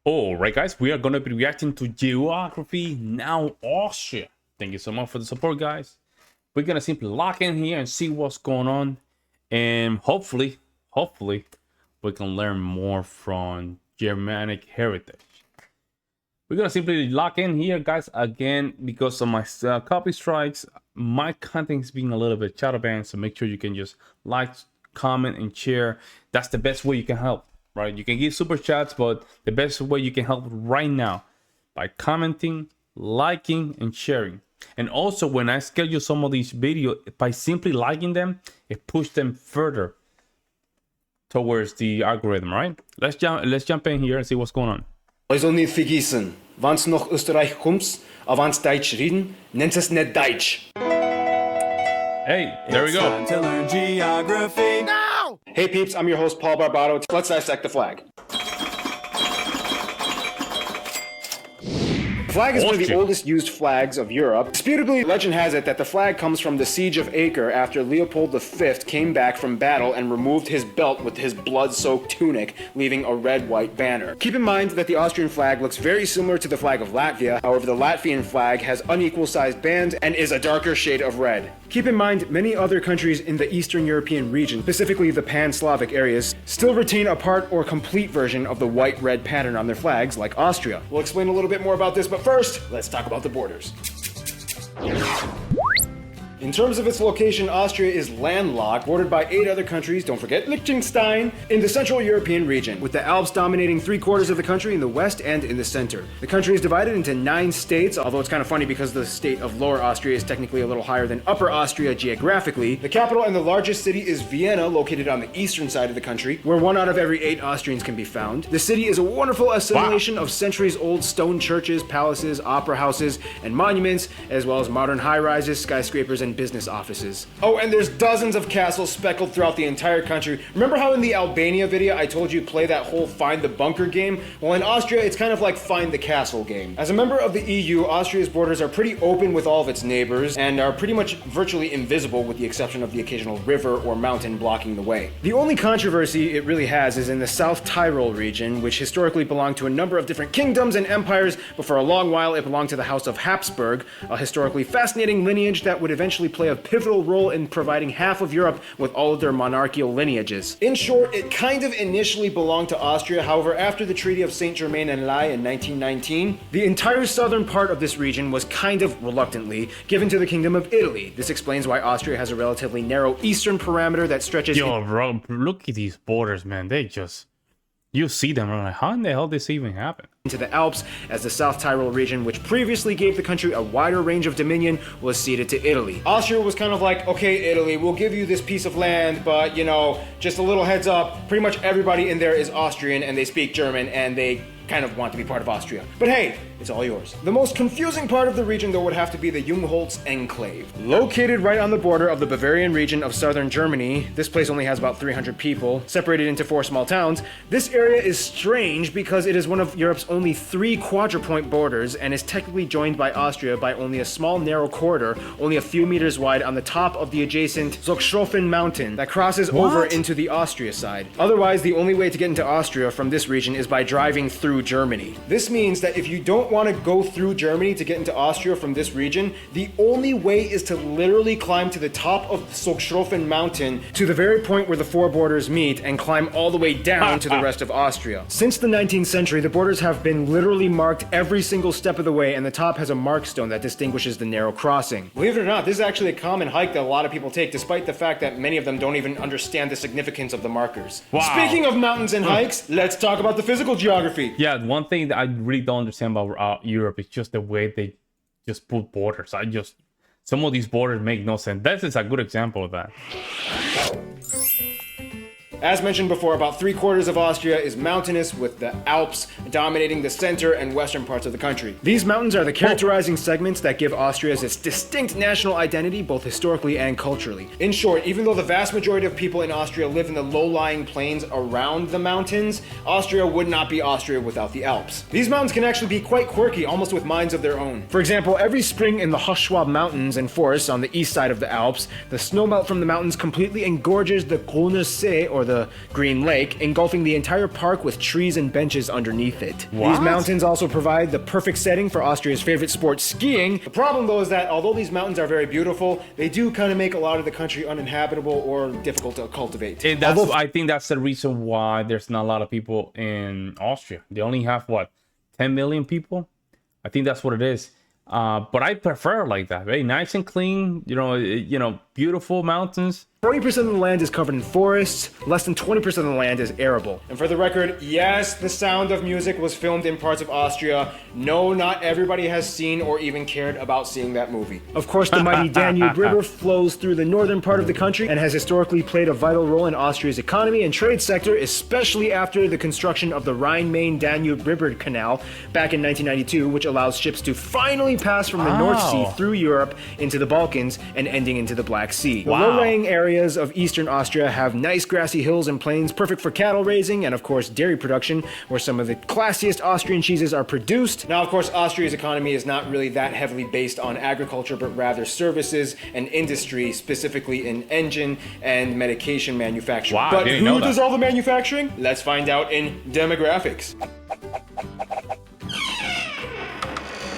All right, guys, we are going to be reacting to Geography Now Austria. Thank you so much for the support, guys. We're going to simply lock in here and see what's going on. And hopefully, we can learn more from Germanic heritage. We're going to simply lock in here, guys. Again, because of my copy strikes, my content is being a little bit shadow banned. So make sure you can just like, comment, and share. That's the best way you can help. Right, you can give super chats, but the best way you can help right now by commenting, liking, and sharing. And also, when I schedule some of these videos, by simply liking them, it pushes them further towards the algorithm. Right? Let's jump in here and see what's going on. Also nicht vergessen, wann's nach Österreich kommst, a wann's Deutsch reden, nennt es nicht Deutsch. Hey, there we go. Time to learn geography now. Hey peeps, I'm your host Paul Barbato. Let's dissect the flag. The flag is one of the oldest used flags of Europe. Disputably, legend has it that the flag comes from the Siege of Acre after Leopold V came back from battle and removed his belt with his blood-soaked tunic, leaving a red-white banner. Keep in mind that the Austrian flag looks very similar to the flag of Latvia. However, the Latvian flag has unequal-sized bands and is a darker shade of red. Keep in mind, many other countries in the Eastern European region, specifically the Pan-Slavic areas, still retain a part or complete version of the white-red pattern on their flags, like Austria. We'll explain a little bit more about this, but first, let's talk about the borders. In terms of its location, Austria is landlocked, bordered by 8 other countries, don't forget Liechtenstein, in the Central European region, with the Alps dominating 3/4 of the country in the west and in the center. The country is divided into 9 states, although it's kind of funny because the state of Lower Austria is technically a little higher than Upper Austria geographically. The capital and the largest city is Vienna, located on the eastern side of the country, where 1 out of every 8 Austrians can be found. The city is a wonderful assimilation of centuries-old stone churches, palaces, opera houses, and monuments, as well as modern high-rises, skyscrapers, and business offices. Oh, and there's dozens of castles speckled throughout the entire country. Remember how in the Albania video I told you play that whole find the bunker game? Well, in Austria, it's kind of like find the castle game. As a member of the EU, Austria's borders are pretty open with all of its neighbors and are pretty much virtually invisible with the exception of the occasional river or mountain blocking the way. The only controversy it really has is in the South Tyrol region, which historically belonged to a number of different kingdoms and empires, but for a long while it belonged to the House of Habsburg, a historically fascinating lineage that would eventually play a pivotal role in providing half of Europe with all of their monarchical lineages. In short, it kind of initially belonged to Austria. However, after the Treaty of Saint-Germain-en-Laye in 1919, the entire southern part of this region was kind of reluctantly given to the Kingdom of Italy. This explains why Austria has a relatively narrow eastern parameter that stretches... Yo, bro, look at these borders, man. They just... You see them, and I'm like, how in the hell did this even happen? Into the Alps, as the South Tyrol region, which previously gave the country a wider range of dominion, was ceded to Italy. Austria was kind of like, okay, Italy, we'll give you this piece of land, but, you know, just a little heads up, pretty much everybody in there is Austrian, and they speak German, and they kind of want to be part of Austria. But hey, it's all yours. The most confusing part of the region, though, would have to be the Jungholz Enclave. Located right on the border of the Bavarian region of southern Germany, this place only has about 300 people, separated into 4 small towns. This area is strange because it is one of Europe's only 3 quadrupoint borders and is technically joined by Austria by only a small narrow corridor, only a few meters wide on the top of the adjacent Zugspoften mountain that crosses over into the Austria side. Otherwise, the only way to get into Austria from this region is by driving through Germany. This means that if you don't want to go through Germany to get into Austria from this region, the only way is to literally climb to the top of Zugspoften mountain to the very point where the 4 borders meet and climb all the way down to the rest of Austria. Since the 19th century, the borders have been literally marked every single step of the way, and the top has a markstone that distinguishes the narrow crossing. Believe it or not, this is actually a common hike that a lot of people take, despite the fact that many of them don't even understand the significance of the markers. Wow. Speaking of mountains and hikes, let's talk about the physical geography. Yeah, one thing that I really don't understand about Europe is just the way they just put borders. Some of these borders make no sense. This is a good example of that. As mentioned before, about 3/4 of Austria is mountainous, with the Alps dominating the center and western parts of the country. These mountains are the characterizing segments that give Austria its distinct national identity, both historically and culturally. In short, even though the vast majority of people in Austria live in the low-lying plains around the mountains, Austria would not be Austria without the Alps. These mountains can actually be quite quirky, almost with minds of their own. For example, every spring in the Hochschwab Mountains and forests on the east side of the Alps, the snowmelt from the mountains completely engorges the Grüner See, or the the Green Lake, engulfing the entire park with trees and benches underneath it. What? These mountains also provide the perfect setting for Austria's favorite sport, skiing. The problem though is that although these mountains are very beautiful, they do kind of make a lot of the country uninhabitable or difficult to cultivate. And I think that's the reason why there's not a lot of people in Austria. They only have, what, 10 million people? I think that's what it is. But I prefer like that, very nice and clean, beautiful mountains. 40% of the land is covered in forests, less than 20% of the land is arable. And for the record, yes, The Sound of Music was filmed in parts of Austria. No, not everybody has seen or even cared about seeing that movie. Of course, the mighty Danube River flows through the northern part of the country and has historically played a vital role in Austria's economy and trade sector, especially after the construction of the Rhine-Main-Danube River Canal back in 1992, which allows ships to finally pass from the North Sea through Europe into the Balkans and ending into the Black Sea. The low-lying areas of eastern Austria have nice grassy hills and plains, perfect for cattle raising and of course dairy production, where some of the classiest Austrian cheeses are produced. Now of course Austria's economy is not really that heavily based on agriculture, but rather services and industry, specifically in engine and medication manufacturing. Wow, but who does all the manufacturing? Let's find out in demographics.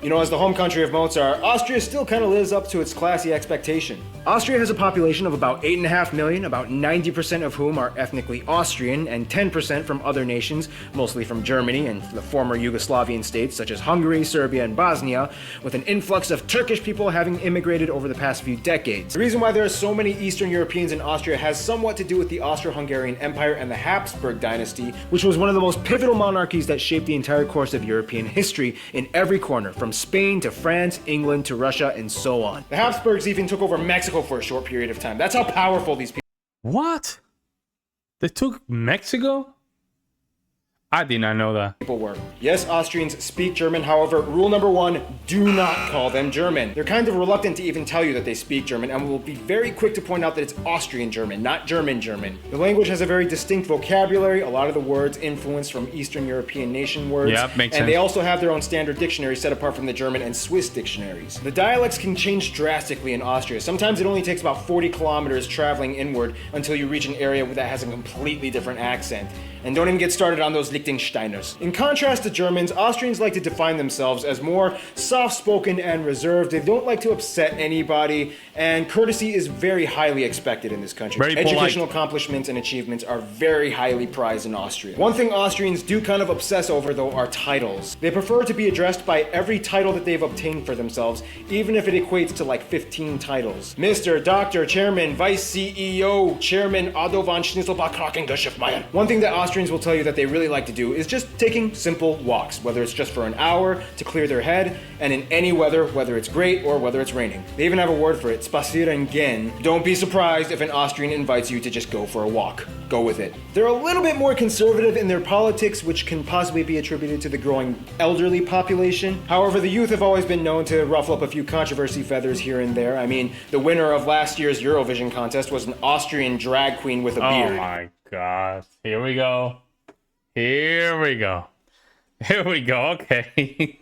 You know, as the home country of Mozart, Austria still kind of lives up to its classy expectation. Austria has a population of about 8.5 million, about 90% of whom are ethnically Austrian, and 10% from other nations, mostly from Germany and the former Yugoslavian states such as Hungary, Serbia, and Bosnia, with an influx of Turkish people having immigrated over the past few decades. The reason why there are so many Eastern Europeans in Austria has somewhat to do with the Austro-Hungarian Empire and the Habsburg dynasty, which was one of the most pivotal monarchies that shaped the entire course of European history in every corner, from Spain to France, England to Russia, and so on. The Habsburgs even took over Mexico for a short period of time. That's how powerful these people. What? They took Mexico? I did not know that. People were. Yes, Austrians speak German. However, rule number one, do not call them German. They're kind of reluctant to even tell you that they speak German, and will be very quick to point out that it's Austrian German, not German German. The language has a very distinct vocabulary, a lot of the words influenced from Eastern European nation words. Yeah, makes sense. And they also have their own standard dictionary set apart from the German and Swiss dictionaries. The dialects can change drastically in Austria. Sometimes it only takes about 40 kilometers traveling inward until you reach an area that has a completely different accent. And don't even get started on those Liechtensteiners. In contrast to Germans, Austrians like to define themselves as more soft-spoken and reserved. They don't like to upset anybody, and courtesy is very highly expected in this country. Very polite. Educational accomplishments and achievements are very highly prized in Austria. One thing Austrians do kind of obsess over, though, are titles. They prefer to be addressed by every title that they've obtained for themselves, even if it equates to like 15 titles. Mr., Dr., Chairman, Vice CEO, Chairman Otto von Schnitzelbach-Krakengeschäftmeier. One thing that Austrians will tell you that they really like to do is just taking simple walks, whether it's just for an hour to clear their head, and in any weather, whether it's great or whether it's raining. They even have a word for it, spazieren gehen. Don't be surprised if an Austrian invites you to just go for a walk. Go with it. They're a little bit more conservative in their politics, which can possibly be attributed to the growing elderly population. However, the youth have always been known to ruffle up a few controversy feathers here and there. I mean, the winner of last year's Eurovision contest was an Austrian drag queen with a beard. Oh my God. Here we go. Here we go. Here we go. Okay.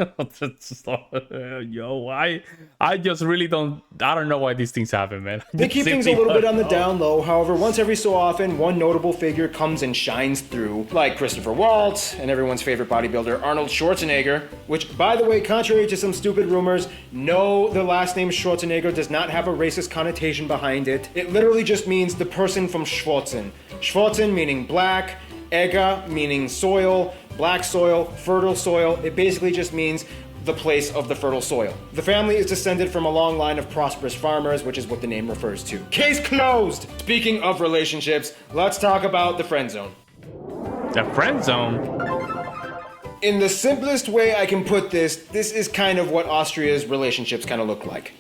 Yo, I just really don't know why these things happen, man. They keep things a little bit on the down low. However, once every so often, one notable figure comes and shines through, like Christopher Waltz and everyone's favorite bodybuilder Arnold Schwarzenegger, which, by the way, contrary to some stupid rumors, no, the last name Schwarzenegger does not have a racist connotation behind it. It literally just means the person from Schwarzen. Schwarzen meaning black, Ega meaning soil, black soil, fertile soil. It basically just means the place of the fertile soil. The family is descended from a long line of prosperous farmers, which is what the name refers to. Case closed! Speaking of relationships, let's talk about the friend zone. The friend zone? In the simplest way I can put this is kind of what Austria's relationships kind of look like.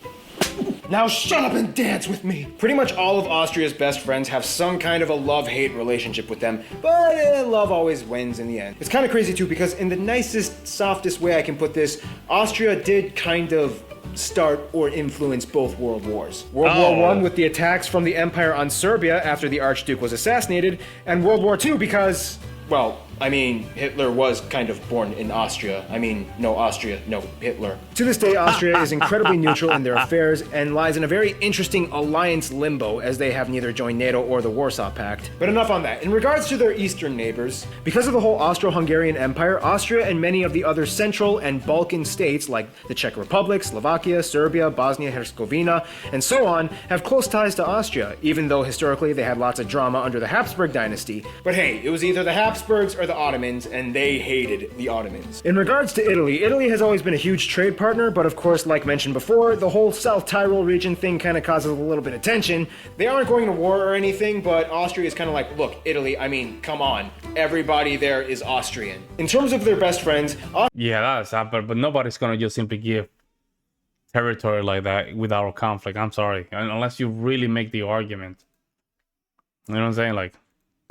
Now shut up and dance with me! Pretty much all of Austria's best friends have some kind of a love-hate relationship with them, but love always wins in the end. It's kind of crazy too, because in the nicest, softest way I can put this, Austria did kind of start or influence both world wars. World War I with the attacks from the Empire on Serbia after the Archduke was assassinated, and World War II because, well, I mean, Hitler was kind of born in Austria. I mean, no Austria, no Hitler. To this day, Austria is incredibly neutral in their affairs and lies in a very interesting alliance limbo, as they have neither joined NATO or the Warsaw Pact. But enough on that. In regards to their eastern neighbors, because of the whole Austro-Hungarian Empire, Austria and many of the other Central and Balkan states like the Czech Republic, Slovakia, Serbia, Bosnia-Herzegovina, and so on, have close ties to Austria, even though historically they had lots of drama under the Habsburg dynasty. But hey, it was either the Habsburgs or the Ottomans, and they hated the Ottomans. In regards to Italy, Italy has always been a huge trade partner, but of course, like mentioned before, the whole South Tyrol region thing kind of causes a little bit of tension. They aren't going to war or anything, but Austria is kind of like, look, Italy, I mean, come on. Everybody there is Austrian. In terms of their best friends, Yeah, that's happened, but nobody's gonna just simply give territory like that without a conflict. I'm sorry, unless you really make the argument. You know what I'm saying? Like,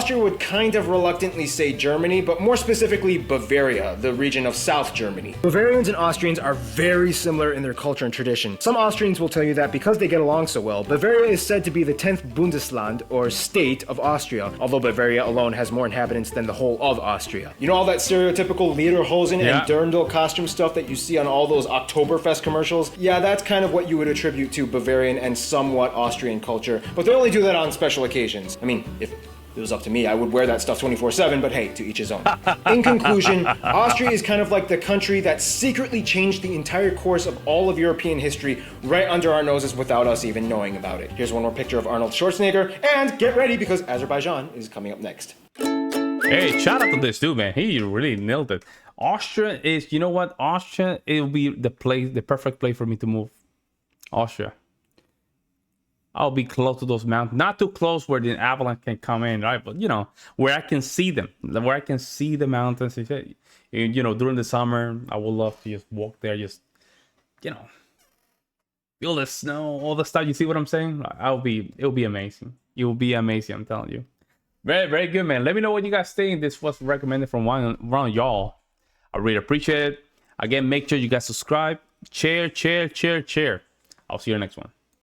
Austria would kind of reluctantly say Germany, but more specifically Bavaria, the region of South Germany. Bavarians and Austrians are very similar in their culture and tradition. Some Austrians will tell you that because they get along so well, Bavaria is said to be the 10th Bundesland, or state, of Austria, although Bavaria alone has more inhabitants than the whole of Austria. You know all that stereotypical Lederhosen and Dirndl costume stuff that you see on all those Oktoberfest commercials? Yeah, that's kind of what you would attribute to Bavarian and somewhat Austrian culture, but they only do that on special occasions. I mean, if it was up to me, I would wear that stuff 24/7, but hey, to each his own. In conclusion, Austria is kind of like the country that secretly changed the entire course of all of European history right under our noses without us even knowing about it. Here's one more picture of Arnold Schwarzenegger, and get ready because Azerbaijan is coming up next. hey, shout out to this dude, man. He really nailed it. Austria is, you know what? Austria, it'll be the perfect place for me to move. Austria. I'll be close to those mountains, not too close where the avalanche can come in, right? But you know, where I can see them, where I can see the mountains. You know, during the summer, I would love to just walk there, just, you know, feel the snow, all the stuff. You see what I'm saying? It'll be amazing. It will be amazing. I'm telling you. Very, very good, man. Let me know what you guys think. This was recommended from one of y'all. I really appreciate it. Again, make sure you guys subscribe, share. I'll see you in the next one.